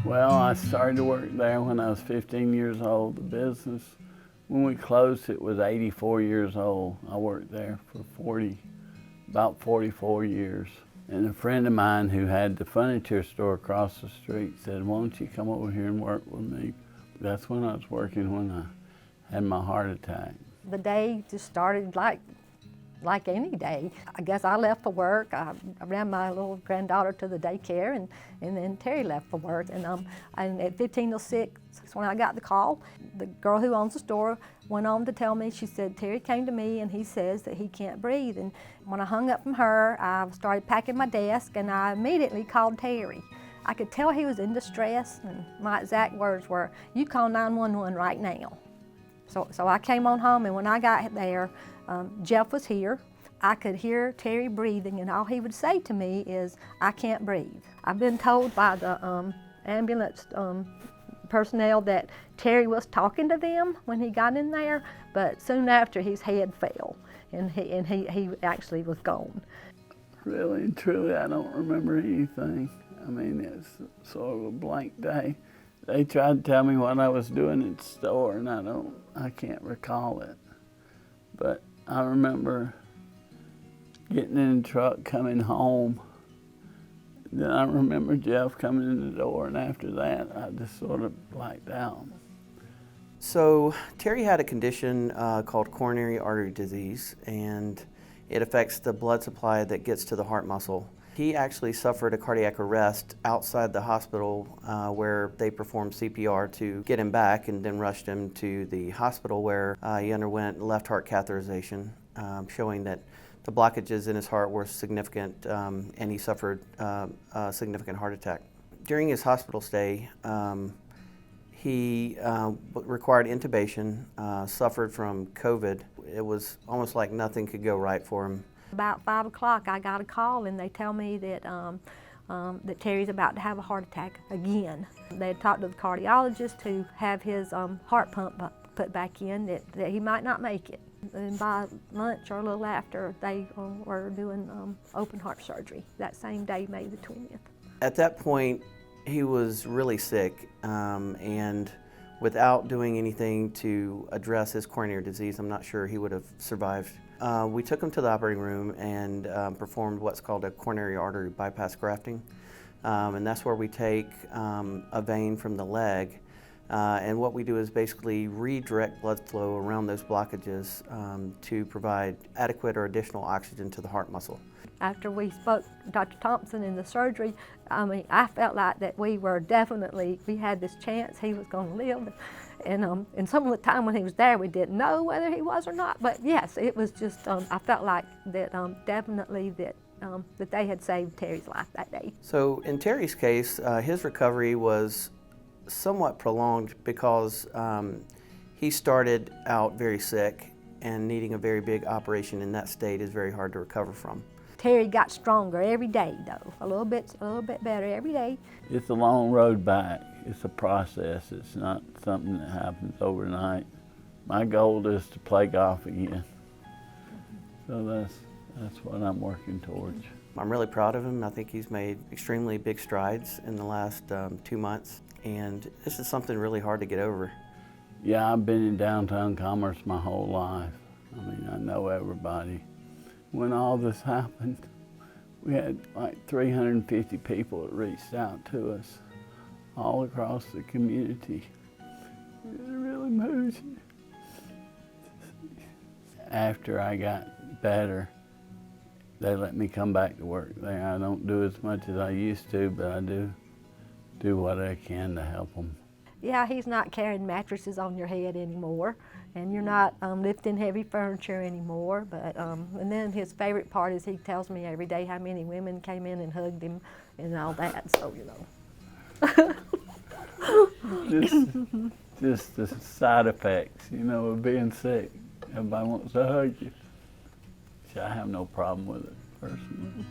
Well, I started to work there when I was 15 years old. The business, when we closed, it was 84 years old. I worked there for about 44 years. And a friend of mine who had the furniture store across the street said, "Why don't you come over here and work with me?" That's when I was working when I had my heart attack. The day just started like any day. I guess I left for work. I ran my little granddaughter to the daycare, and then Terry left for work. And at 15:06, when I got the call, the girl who owns the store went on to tell me, she said, "Terry came to me and he says that he can't breathe." And when I hung up from her, I started packing my desk and I immediately called Terry. I could tell he was in distress, and my exact words were, "You call 911 right now." So I came on home, and when I got there, Jeff was here. I could hear Terry breathing, and all he would say to me is, "I can't breathe." I've been told by the ambulance personnel that Terry was talking to them when he got in there, but soon after his head fell, and he actually was gone. Really and truly, I don't remember anything. I mean, it's sort of a blank day. They tried to tell me what I was doing at the store, and I can't recall it. But I remember getting in the truck, coming home. Then I remember Jeff coming in the door, and after that, I just sort of blacked out. So Terry had a condition called coronary artery disease, and it affects the blood supply that gets to the heart muscle. He actually suffered a cardiac arrest outside the hospital where they performed CPR to get him back, and then rushed him to the hospital where he underwent left heart catheterization, showing that the blockages in his heart were significant, and he suffered a significant heart attack. During his hospital stay, he required intubation, suffered from COVID. It was almost like nothing could go right for him. About 5 o'clock, I got a call, and they tell me that that Terry's about to have a heart attack again. They had talked to the cardiologist to have his heart pump put back in, that he might not make it. And by lunch or a little after, they were doing open heart surgery that same day, May the 20th. At that point, he was really sick, and without doing anything to address his coronary disease, I'm not sure he would have survived. We took him to the operating room and performed what's called a coronary artery bypass grafting. And that's where we take a vein from the leg, and what we do is basically redirect blood flow around those blockages to provide adequate or additional oxygen to the heart muscle. After we spoke to Dr. Thompson in the surgery, I felt like that we had this chance he was going to live. And some of the time when he was there, we didn't know whether he was or not. But yes, it was just, I felt like that definitely that they had saved Terry's life that day. So in Terry's case, his recovery was somewhat prolonged because he started out very sick, and needing a very big operation in that state is very hard to recover from. Terry got stronger every day, though, a little bit better every day. It's a long road back. It's a process. It's not something that happens overnight. My goal is to play golf again. So that's what I'm working towards. I'm really proud of him. I think he's made extremely big strides in the last 2 months, and this is something really hard to get over. Yeah, I've been in downtown Commerce my whole life. I mean, I know everybody. When all this happened, we had like 350 people that reached out to us all across the community. It really moves you. After I got better, they let me come back to work there. I don't do as much as I used to, but I do what I can to help them. Yeah, he's not carrying mattresses on your head anymore, and you're not lifting heavy furniture anymore. But and then his favorite part is he tells me every day how many women came in and hugged him and all that. So just the side effects, of being sick. Everybody wants to hug you. I have no problem with it personally.